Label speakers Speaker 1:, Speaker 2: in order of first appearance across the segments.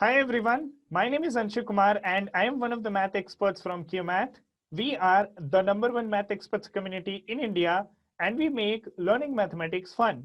Speaker 1: Hi everyone, my name is Anshu Kumar and I am one of the math experts from QMath. We are the number one math experts community in India and we make learning mathematics fun.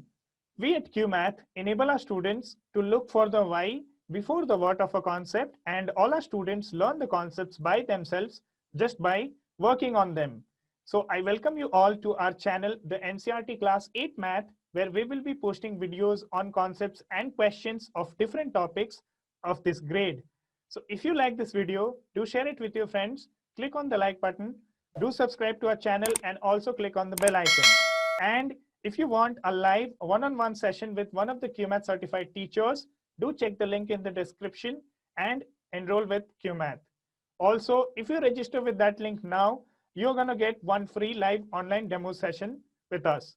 Speaker 1: We at QMath enable our students to look for the why before the what of a concept, and all our students learn the concepts by themselves just by working on them. So I welcome you all to our channel, the NCRT Class 8 Math, where we will be posting videos on concepts and questions of different topics of this grade. So if you like this video, do share it with your friends, click on the like button, do subscribe to our channel and also click on the bell icon. And if you want a live one-on-one session with one of the QMath certified teachers, do check the link in the description and enroll with QMath. Also, if you register with that link now, you're going to get one free live online demo session with us.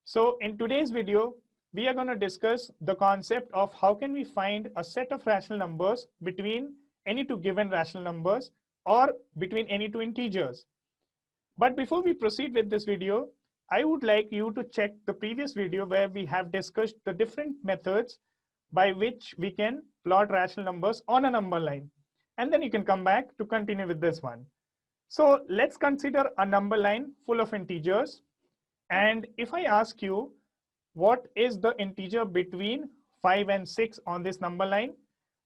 Speaker 1: So in today's video, we are going to discuss the concept of how can we find a set of rational numbers between any two given rational numbers or between any two integers. But before we proceed with this video, I would like you to check the previous video where we have discussed the different methods by which we can plot rational numbers on a number line. And then you can come back to continue with this one. So let's consider a number line full of integers. And if I ask you, what is the integer between 5 and 6 on this number line?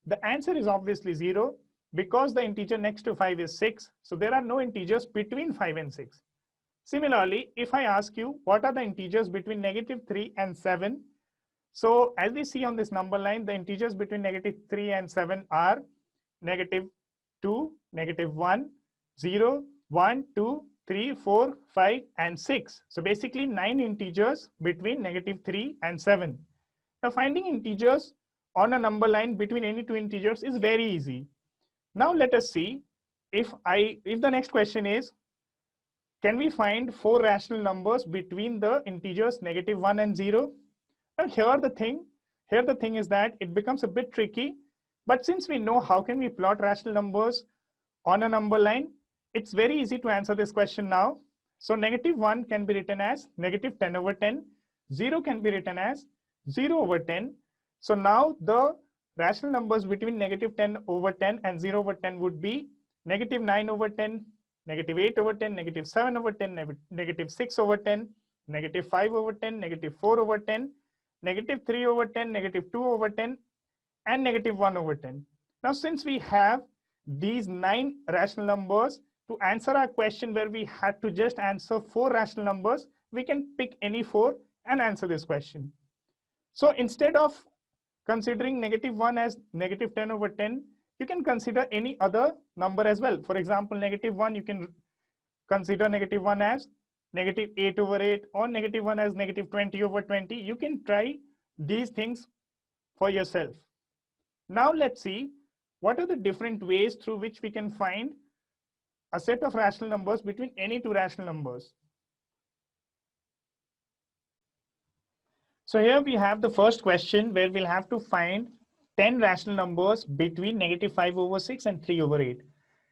Speaker 1: The answer is obviously 0 because the integer next to 5 is 6. So there are no integers between 5 and 6. Similarly, if I ask you, what are the integers between -3 and 7? So as we see on this number line, the integers between -3 and 7 are -2, -1, 0, 1, 2, 3, 4, 5, and 6. So basically 9 integers between -3 and 7. Now finding integers on a number line between any two integers is very easy. Now let us see if the next question is, can we find 4 rational numbers between the integers -1 and 0? Now here the thing is that it becomes a bit tricky, but since we know how can we plot rational numbers on a number line, it's very easy to answer this question now. So -1 can be written as -10 over 10. 0 can be written as 0 over 10. So now the rational numbers between -10 over 10 and 0 over 10 would be -9 over 10, -8 over 10, -7 over 10, -6 over 10, -5 over 10, -4 over 10, -3 over 10, -2 over 10, and -1 over 10. Now, since we have these 9 rational numbers, to answer our question where we had to just answer 4 rational numbers, we can pick any 4 and answer this question. So instead of considering -1 as -10 over 10, you can consider any other number as well. For example, -1, you can consider -1 as -8 over 8 or -1 as -20 over 20. You can try these things for yourself. Now let's see what are the different ways through which we can find a set of rational numbers between any two rational numbers. So here we have the first question where we'll have to find 10 rational numbers between -5 over 6 and 3 over 8.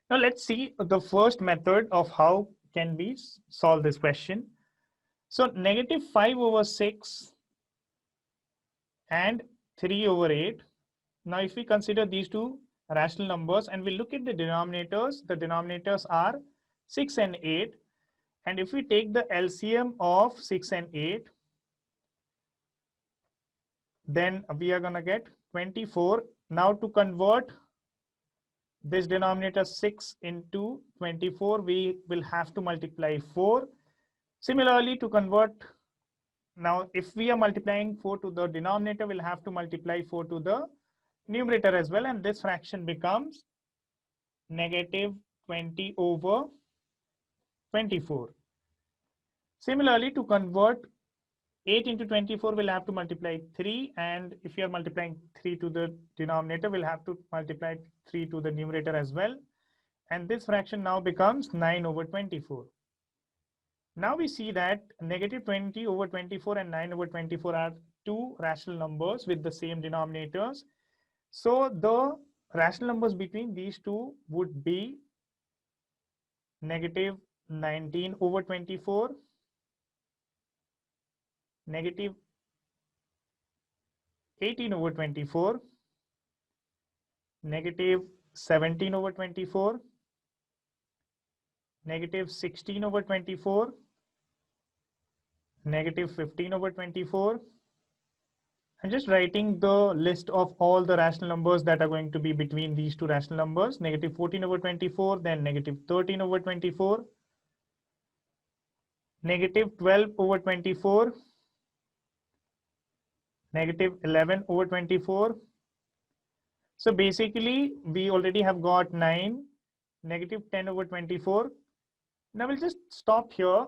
Speaker 1: Now let's see the first method of how can we solve this question. So -5 over 6 and 3 over 8. Now if we consider these two rational numbers and we look at the denominators are 6 and 8. And if we take the LCM of 6 and 8, then we are going to get 24. Now to convert this denominator 6 into 24, we will have to multiply 4. Similarly, to convert, now if we are multiplying 4 to the denominator, we'll have to multiply 4 to the numerator as well, and this fraction becomes -20 over 24. Similarly, to convert 8 into 24, we'll have to multiply 3, and if you are multiplying 3 to the denominator, we'll have to multiply 3 to the numerator as well, and this fraction now becomes 9 over 24. Now we see that -20 over 24 and 9 over 24 are two rational numbers with the same denominators. So the rational numbers between these two would be -19 over 24, -18 over 24, negative 17 over 24, negative 16 over 24, negative 15 over 24. I'm just writing the list of all the rational numbers that are going to be between these two rational numbers, negative 14 over 24, then negative 13 over 24, negative 12 over 24, negative 11 over 24. So basically, we already have got 9, negative 10 over 24. Now we'll just stop here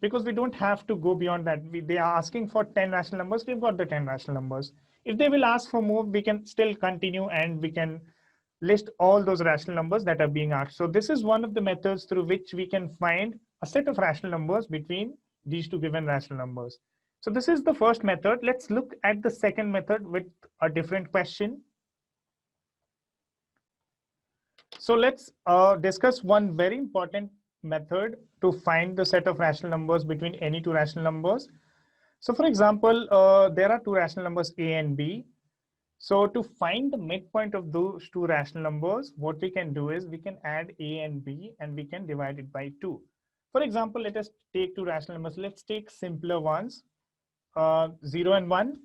Speaker 1: because we don't have to go beyond that. They are asking for 10 rational numbers. We've got the 10 rational numbers. If they will ask for more, we can still continue and we can list all those rational numbers that are being asked. So this is one of the methods through which we can find a set of rational numbers between these two given rational numbers. So this is the first method. Let's look at the second method with a different question. So let's discuss one very important method to find the set of rational numbers between any two rational numbers. So for example, there are two rational numbers A and B. So to find the midpoint of those two rational numbers, what we can do is we can add A and B and we can divide it by 2. For example, let us take two rational numbers. Let's take simpler ones, 0 and 1.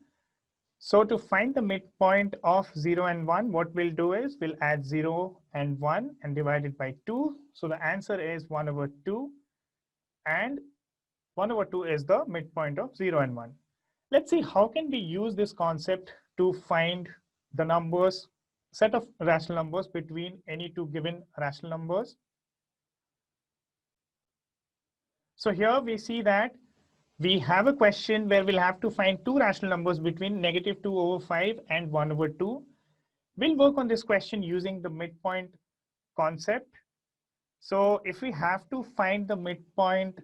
Speaker 1: So to find the midpoint of 0 and 1, what we'll do is we'll add 0 and 1 and divide it by 2. So the answer is 1 over 2. And 1 over 2 is the midpoint of 0 and 1. Let's see how can we use this concept to find the numbers, set of rational numbers between any two given rational numbers. So here we see that we have a question where we'll have to find two rational numbers between negative 2 over 5 and 1 over 2. We'll work on this question using the midpoint concept. So if we have to find the midpoint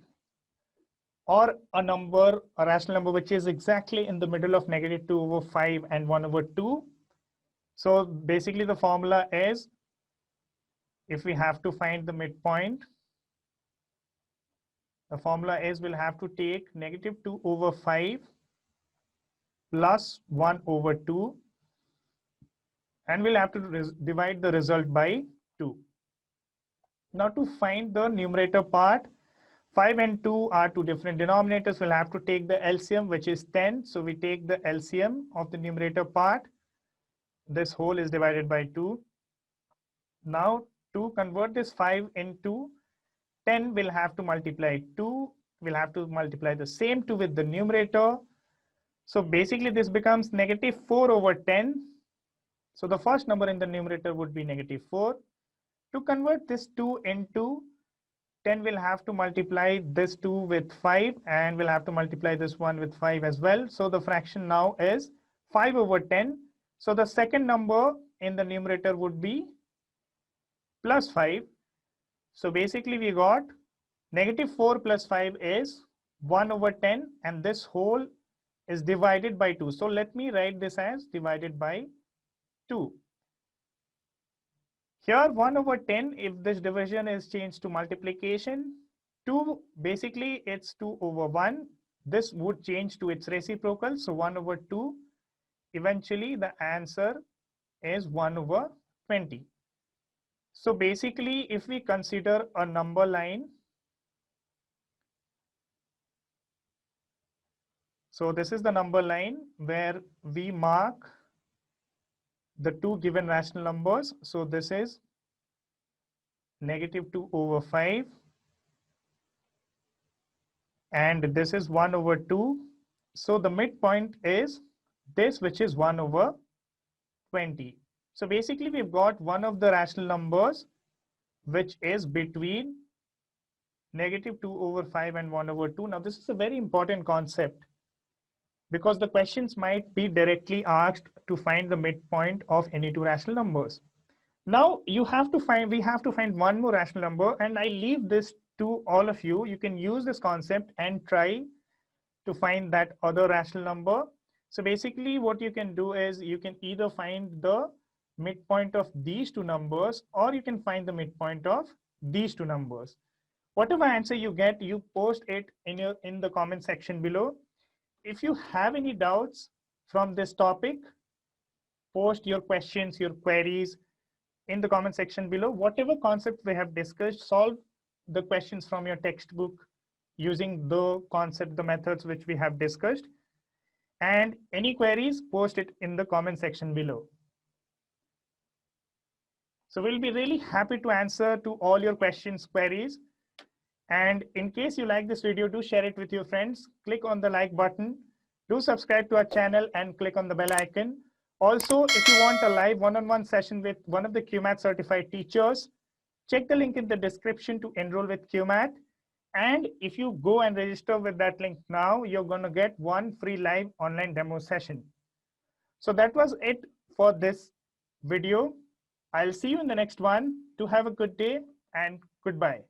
Speaker 1: or a number, a rational number, which is exactly in the middle of negative 2 over 5 and 1 over 2. So basically the formula is, if we have to find the midpoint, the formula is we'll have to take negative 2 over 5 plus 1 over 2, and we'll have to divide the result by 2. Now to find the numerator part, 5 and 2 are two different denominators. We'll have to take the LCM, which is 10. So we take the LCM of the numerator part. This whole is divided by 2. Now to convert this 5 into 10, we'll have to multiply 2. We'll have to multiply the same 2 with the numerator. So basically this becomes negative 4 over 10. So the first number in the numerator would be negative 4. To convert this 2 into 10, we'll have to multiply this 2 with 5, and we'll have to multiply this one with 5 as well. So the fraction now is 5 over 10. So the second number in the numerator would be plus 5. So basically we got negative 4 plus 5 is 1 over 10, and this whole is divided by 2. So let me write this as divided by 2. Here 1 over 10, if this division is changed to multiplication, 2, basically it's 2 over 1. This would change to its reciprocal, so 1 over 2. Eventually the answer is 1 over 20. So basically if we consider a number line, so this is the number line where we mark the two given rational numbers. So this is negative 2 over 5 and this is 1 over 2. So the midpoint is this, which is 1 over 20. So basically we've got one of the rational numbers which is between negative 2 over 5 and 1 over 2. Now this is a very important concept, because the questions might be directly asked to find the midpoint of any two rational numbers. Now we have to find one more rational number, and I leave this to all of you. You can use this concept and try to find that other rational number. So basically what you can do is you can either find the midpoint of these two numbers, or you can find the midpoint of these two numbers. Whatever answer you get, you post it in the comment section below. If you have any doubts from this topic, post your questions, your queries in the comment section below. Whatever concept we have discussed, solve the questions from your textbook using the concept, the methods which we have discussed. And any queries, post it in the comment section below. So we'll be really happy to answer to all your questions, queries. And in case you like this video, do share it with your friends. Click on the like button. Do subscribe to our channel and click on the bell icon. Also, if you want a live one-on-one session with one of the QMath certified teachers, check the link in the description to enroll with QMath. And if you go and register with that link now, you're going to get one free live online demo session. So that was it for this video. I'll see you in the next one. Do have a good day and goodbye.